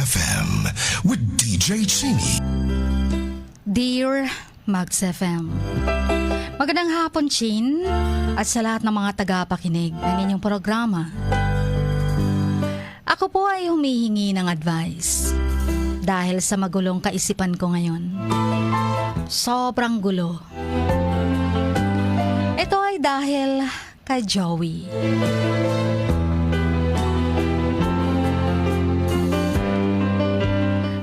FM with DJ Chinny. Dear Max FM, magandang hapon, Chin, at sa lahat ng mga tagapakinig ng inyong programa. Ako po ay humihingi ng advice dahil sa magulong kaisipan ko ngayon. Sobrang gulo. Ito ay dahil kay Joey.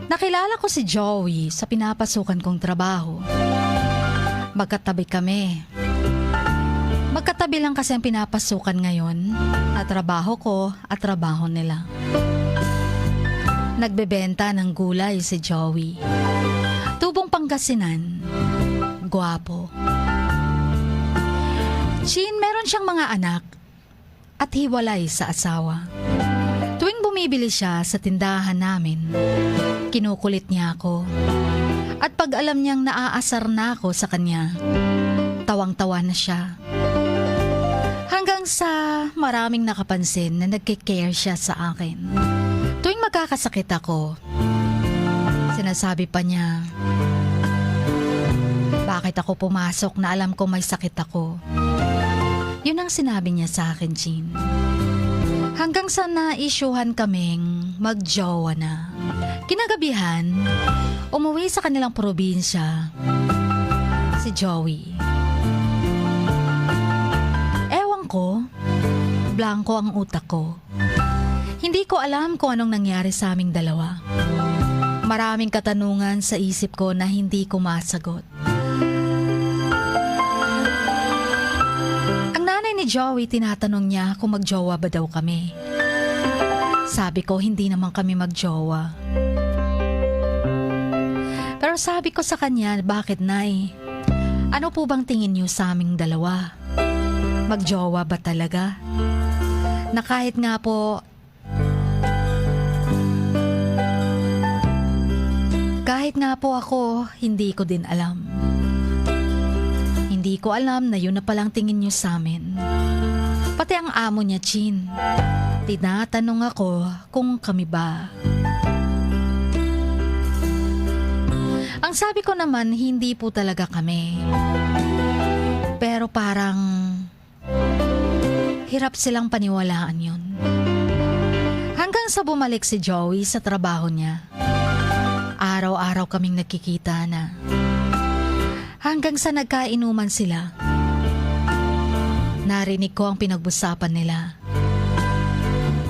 Nakilala ko si Joey sa pinapasukan kong trabaho. Magkatabi kami. Magkatabi lang kasi ang pinapasukan ngayon na trabaho ko at trabaho nila. Nagbebenta ng gulay si Joey. Tubong Pangasinan. Gwapo. Chin, meron siyang mga anak at hiwalay sa asawa. Tuwing bumibili siya sa tindahan namin, kinukulit niya ako. At pag alam niyang naaasar na ako sa kanya, tawang-tawa na siya. Hanggang sa maraming nakapansin na nagkikare siya sa akin. Tuwing magkakasakit ako, sinasabi pa niya, bakit ako pumasok na alam ko may sakit ako? Yun ang sinabi niya sa akin, Chin. Hanggang sa na-isyuhan kaming magjowa na. Kinagabihan, umuwi sa kanilang probinsya si Joey. Ewan ko, blanko ang utak ko. Hindi ko alam kung anong nangyari sa aming dalawa. Maraming katanungan sa isip ko na hindi ko masagot. Ni Joey, tinatanong niya kung magjowa ba daw kami. Sabi ko, hindi naman kami magjowa. Pero sabi ko sa kanya, bakit, Nay? Ano po bang tingin niyo sa aming dalawa? Magjowa ba talaga? Na kahit nga po ako, hindi ko din alam. Hindi ko alam na yun na palang tingin niyo sa amin. Pati ang amo niya, Chin. Tinatanong ako kung kami ba. Ang sabi ko naman, hindi po talaga kami. Pero parang hirap silang paniwalaan yun. Hanggang sa bumalik si Joey sa trabaho niya. Araw-araw kaming nagkikita na. Hanggang sa nagkainuman sila. Narinig ko ang pinag-usapan nila.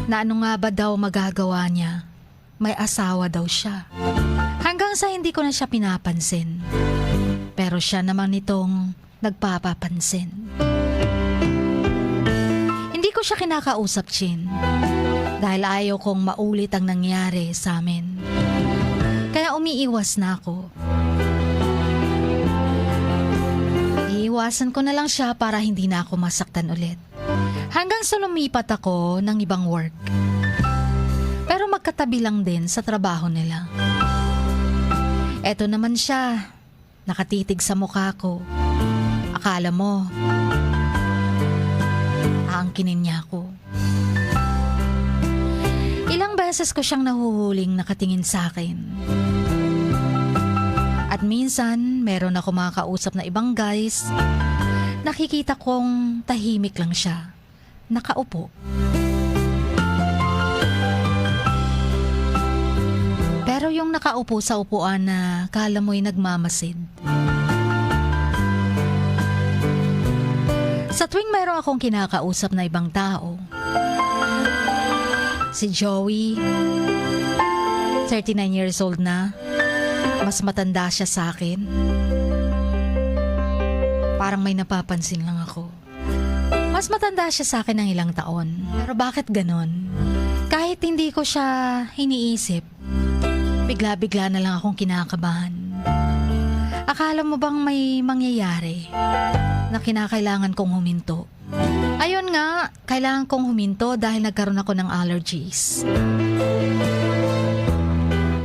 Na ano nga ba daw magagawa niya? May asawa daw siya. Hanggang sa hindi ko na siya pinapansin. Pero siya naman itong nagpapapansin. Hindi ko siya kinakausap, Chin. Dahil ayaw kong maulit ang nangyari sa amin. Kaya umiiwas na ako. Iwasan ko na lang siya para hindi na ako masaktan ulit. Hanggang sa lumipat ako ng ibang work. Pero magkatabi lang din sa trabaho nila. Eto naman siya, nakatitig sa mukha ko. Akala mo, aangkinin niya ako. Ilang beses ko siyang nahuhuling nakatingin sa akin. At minsan, meron ako makakausap na ibang guys, nakikita kong tahimik lang siya, nakaupo. Pero yung nakaupo sa upuan na kala mo'y nagmamasid. Sa tuwing meron akong kinakausap na ibang tao, si Joey, 39 years old na, mas matanda siya sa akin. Parang may napapansin lang ako. Mas matanda siya sa akin ng ilang taon. Pero bakit ganon? Kahit hindi ko siya iniisip, bigla-bigla na lang akong kinakabahan. Akala mo bang may mangyayari na kinakailangan kong huminto? Ayun nga, kailangan kong huminto dahil nagkaroon ako ng allergies.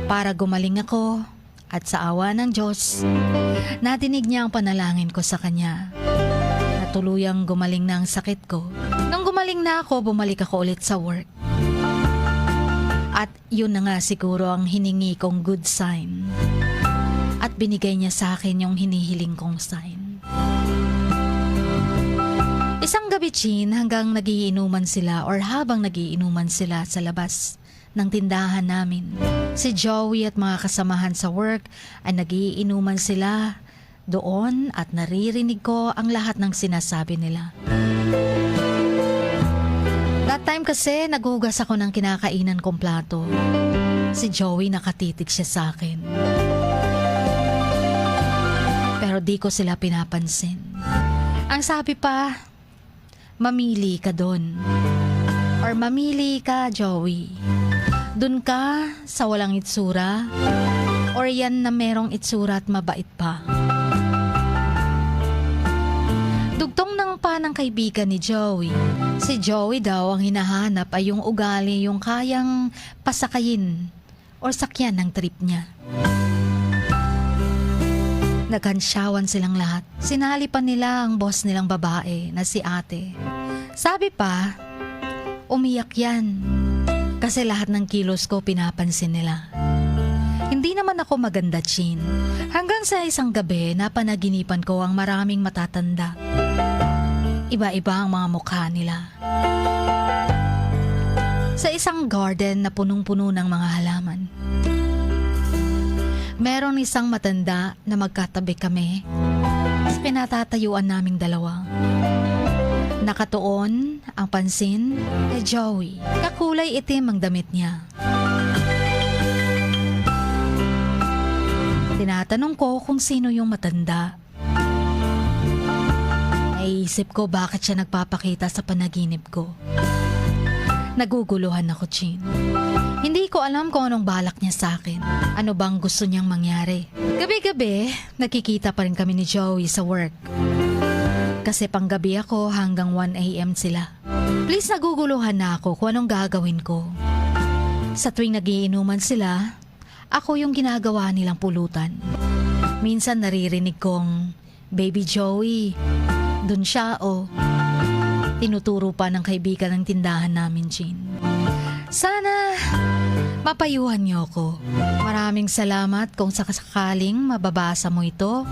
Para gumaling ako, at sa awa ng Diyos, nadinig niya ang panalangin ko sa kanya. Natuluyang gumaling na ang sakit ko. Nung gumaling na ako, bumalik ako ulit sa work. At yun na nga siguro ang hiningi kong good sign. At binigay niya sa akin yung hinihiling kong sign. Isang gabi, Chin, hanggang nagiinuman sila or habang nagiinuman sila sa labas ng tindahan namin. Si Joey at mga kasamahan sa work ay nagiinuman sila doon at naririnig ko ang lahat ng sinasabi nila. That time kasi naghugas ako ng kinakainan kong plato. Si Joey nakatitig siya sa akin. Pero di ko sila pinapansin. Ang sabi pa, mamili ka doon. Or mamili ka, Joey. Doon ka sa walang itsura. Or yan na merong itsura at mabait pa. Dugtong ng pa ng kaibigan ni Joey. Si Joey daw ang hinahanap ay yung ugali yung kayang pasakayin or sakyan ng trip niya. Naghansyawan silang lahat. Sinali pa nila ang boss nilang babae na si ate. Sabi pa, umiyak yan. Kasi lahat ng kilos ko pinapansin nila. Hindi naman ako maganda, Chin. Hanggang sa isang gabi, napanaginipan ko ang maraming matatanda. Iba-iba ang mga mukha nila. Sa isang garden na punong-puno ng mga halaman. Meron isang matanda na magkatabi kami sa pinatatayuan naming dalawa. Nakatuon ang pansin kay Joey. Kakulay itim ang damit niya. Tinatanong ko kung sino yung matanda. Naisip ko bakit siya nagpapakita sa panaginip ko. Naguguluhan ako, Chin. Hindi ko alam kung anong balak niya sa akin. Ano bang gusto niyang mangyari. Gabi-gabi, nakikita pa rin kami ni Joey sa work. Kasi panggabi ako hanggang 1 a.m. sila. Please, naguguluhan na ako kung anong gagawin ko. Sa tuwing nagiinuman sila, ako yung ginagawa nilang pulutan. Minsan naririnig kong, "Baby Joey, dun siya oh." Tinuturo pa ng kaibigan ng tindahan namin, Jean. Sana mapayuhan niyo ako. Maraming salamat kung sakasakaling mababasa mo ito.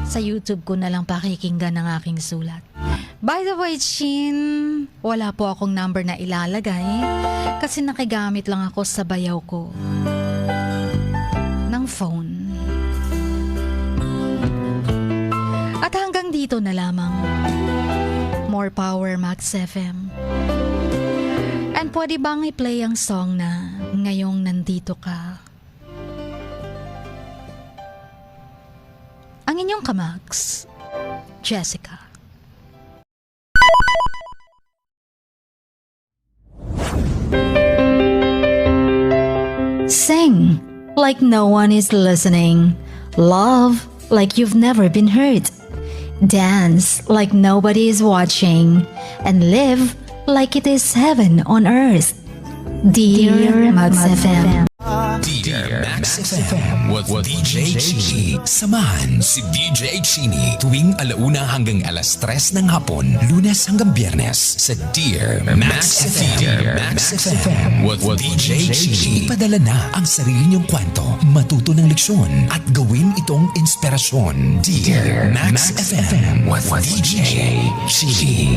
Sa YouTube ko na lang pakikinggan ng aking sulat. By the way, Chin, wala po akong number na ilalagay kasi nakigamit lang ako sa bayaw ko ng phone. At hanggang dito na lamang. More power, Max FM. And pwede bang i-play ang song na Ngayong Nandito Ka? Ang inyong kamags, Jessica. Sing like no one is listening. Love like you've never been hurt. Dance like nobody is watching. And live like it is heaven on earth. Dear Max FM. Dear Max FM with DJ Chini. Samahan si DJ Chini tuwing 1:00 hanggang 3:00 ng hapon, Lunes hanggang Biyernes sa Dear Max FM. Dear Max FM with DJ Chini. Ipadala na ang sarili niyong kwento, matuto ng leksyon at gawin itong inspirasyon. Dear Max FM with DJ Chini.